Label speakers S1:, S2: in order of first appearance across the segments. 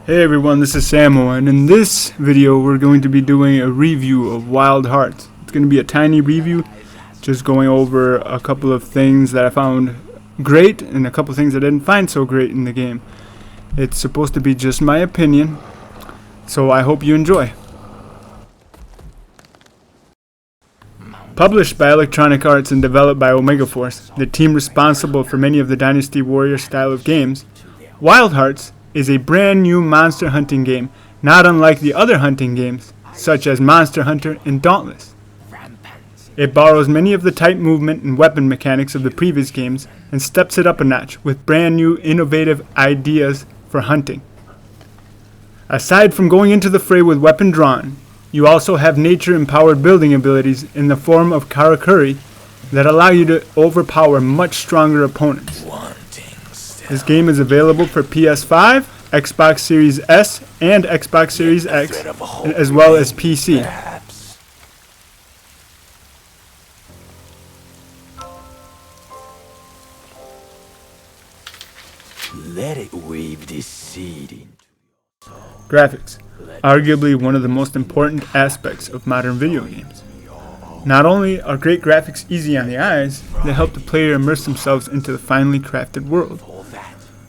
S1: Hey everyone, this is Samo, and in this video we're going to be doing a review of Wild Hearts. It's going to be a tiny review, just going over a couple of things that I found great and a couple of things I didn't find so great in the game. It's supposed to be just my opinion, so I hope you enjoy. Published by Electronic Arts and developed by Omega Force, the team responsible for many of the Dynasty Warrior style of games, Wild Hearts is a brand new monster hunting game, not unlike the other hunting games, such as Monster Hunter and Dauntless. It borrows many of the type movement and weapon mechanics of the previous games and steps it up a notch with brand new innovative ideas for hunting. Aside from going into the fray with weapon drawn, you also have nature-empowered building abilities in the form of karakuri that allow you to overpower much stronger opponents. This game is available for PS5, Xbox Series S, and Xbox Series X, as well as PC.
S2: Let it weave this seed into
S1: Graphics, arguably one of the most important aspects of modern video games. Not only are great graphics easy on the eyes, they help the player immerse themselves into the finely crafted world.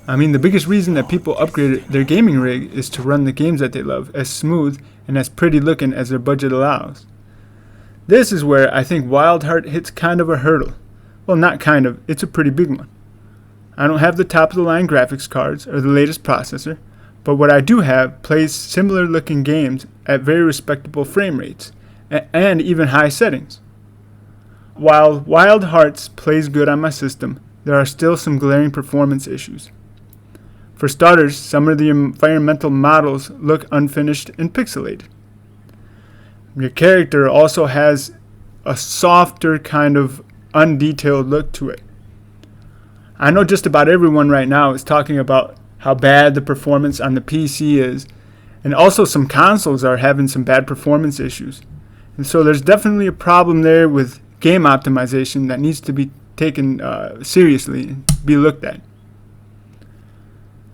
S1: I mean, the biggest reason that people upgrade their gaming rig is to run the games that they love as smooth and as pretty looking as their budget allows. This is where I think Wild Heart hits kind of a hurdle. Well, not kind of, it's a pretty big one. I don't have the top of the line graphics cards or the latest processor, but what I do have plays similar looking games at very respectable frame rates and even high settings. While Wild Hearts plays good on my system, there are still some glaring performance issues. For starters, some of the environmental models look unfinished and pixelated. Your character also has a softer kind of undetailed look to it. I know just about everyone right now is talking about how bad the performance on the PC is, and also some consoles are having some bad performance issues. And so there's definitely a problem there with game optimization that needs to be taken seriously and be looked at.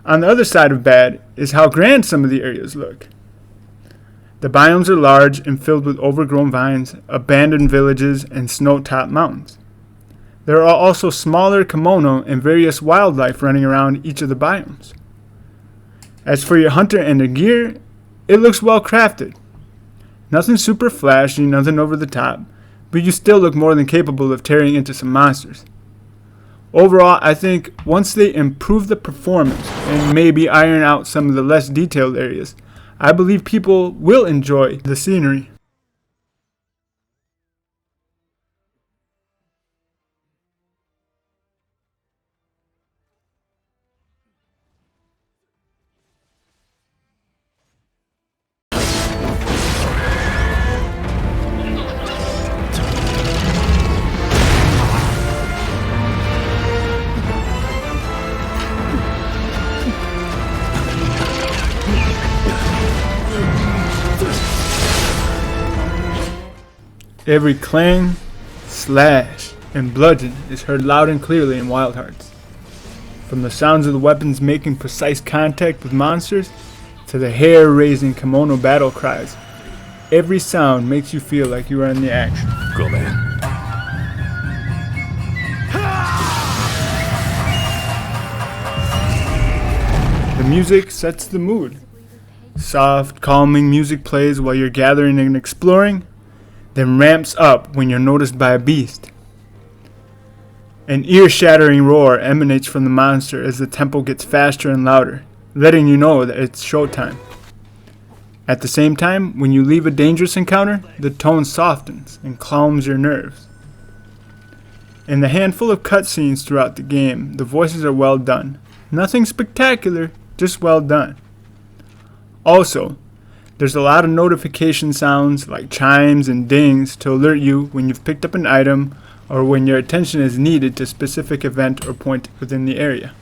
S1: On the other side of bad is how grand some of the areas look. The biomes are large and filled with overgrown vines, abandoned villages, and snow-topped mountains. There are also smaller kimono and various wildlife running around each of the biomes. As for your hunter and the gear, it looks well crafted. Nothing super flashy, nothing over the top, but you still look more than capable of tearing into some monsters. Overall, I think once they improve the performance and maybe iron out some of the less detailed areas, I believe people will enjoy the scenery. Every clang, slash, and bludgeon is heard loud and clearly in Wild Hearts. From the sounds of the weapons making precise contact with monsters, to the hair-raising kimono battle cries, every sound makes you feel like you are in the action.
S2: Go, man.
S1: The music sets the mood. Soft, calming music plays while you're gathering and exploring, then ramps up when you're noticed by a beast. An ear-shattering roar emanates from the monster as the tempo gets faster and louder, letting you know that it's showtime. At the same time, when you leave a dangerous encounter, the tone softens and calms your nerves. In the handful of cutscenes throughout the game, the voices are well done. Nothing spectacular, just well done. Also, there's a lot of notification sounds like chimes and dings to alert you when you've picked up an item or when your attention is needed to a specific event or point within the area.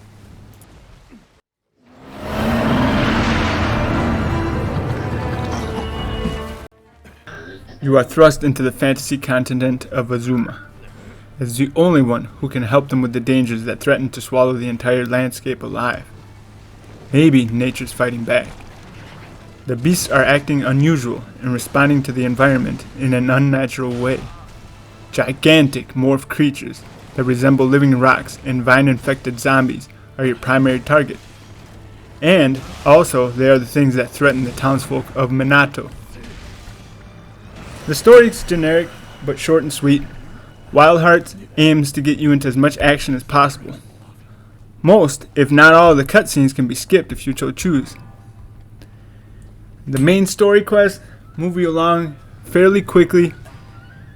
S1: You are thrust into the fantasy continent of Azuma, as the only one who can help them with the dangers that threaten to swallow the entire landscape alive. Maybe nature's fighting back. The beasts are acting unusual and responding to the environment in an unnatural way. Gigantic morph creatures that resemble living rocks and vine-infected zombies are your primary target. And also, they are the things that threaten the townsfolk of Minato. The story is generic but short and sweet. Wild Hearts aims to get you into as much action as possible. Most, if not all, of the cutscenes can be skipped if you so choose. The main story quests move you along fairly quickly,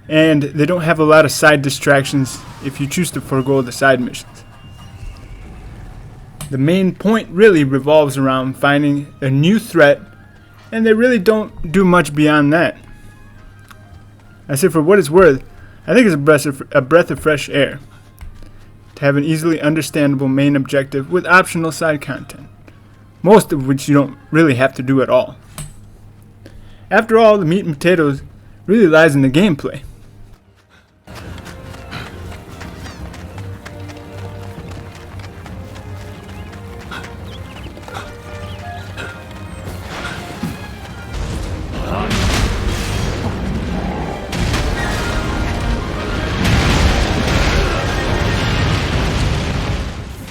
S1: and they don't have a lot of side distractions if you choose to forego the side missions. The main point really revolves around finding a new threat, and they really don't do much beyond that. I say, for what it's worth, I think it's a breath of fresh air to have an easily understandable main objective with optional side content, most of which you don't really have to do at all. After all, the meat and potatoes really lies in the gameplay.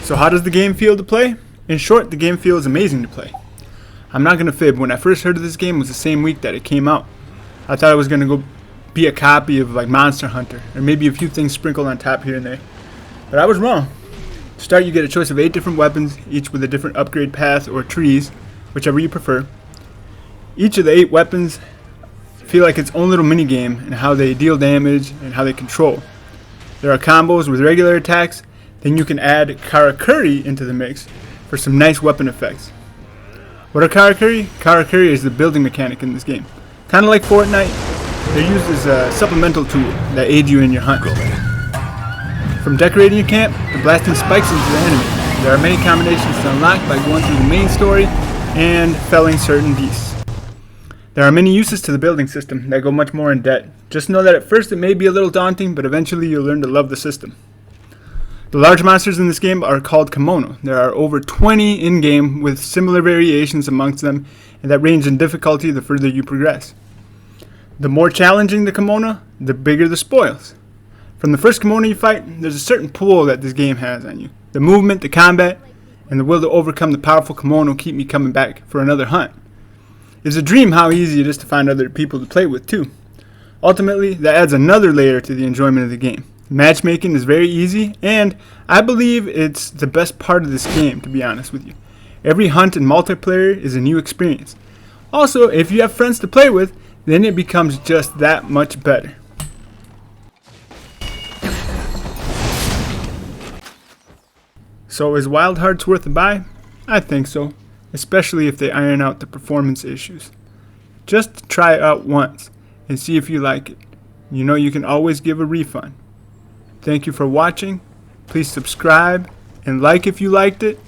S1: So how does the game feel to play? In short, the game feels amazing to play. I'm not going to fib, when I first heard of this game was the same week that it came out. I thought it was going to go be a copy of like Monster Hunter, or maybe a few things sprinkled on top here and there. But I was wrong. To start, you get a choice of 8 different weapons, each with a different upgrade path or trees, whichever you prefer. Each of the 8 weapons feel like its own little mini game in how they deal damage and how they control. There are combos with regular attacks, then you can add Karakuri into the mix for some nice weapon effects. What are Karakuri? Karakuri is the building mechanic in this game. Kind of like Fortnite, they're used as a supplemental tool that aid you in your hunt. From decorating your camp to blasting spikes into the enemy, there are many combinations to unlock by going through the main story and felling certain beasts. There are many uses to the building system that go much more in depth. Just know that at first it may be a little daunting, but eventually you'll learn to love the system. The large monsters in this game are called kimono. There are over 20 in-game with similar variations amongst them, and that range in difficulty the further you progress. The more challenging the kimono, the bigger the spoils. From the first kimono you fight, there's a certain pull that this game has on you. The movement, the combat, and the will to overcome the powerful kimono keep me coming back for another hunt. It's a dream how easy it is to find other people to play with too. Ultimately, that adds another layer to the enjoyment of the game. Matchmaking is very easy, and I believe it's the best part of this game, to be honest with you. Every hunt in multiplayer is a new experience. Also, if you have friends to play with, then it becomes just that much better. So is Wild Hearts worth a buy? I think so, especially if they iron out the performance issues. Just try it out once and see if you like it. You know you can always give a refund. Thank you for watching. Please subscribe and like if you liked it,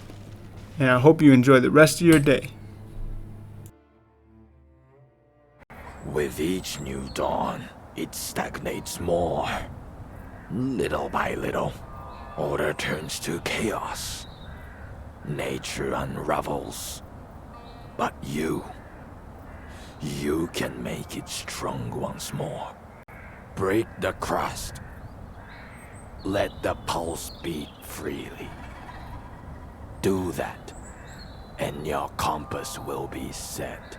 S1: and I hope you enjoy the rest of your day.
S2: With each new dawn, it stagnates more. Little by little, order turns to chaos. Nature unravels. But you can make it strong once more. Break the crust. Let the pulse beat freely. Do that, and your compass will be set.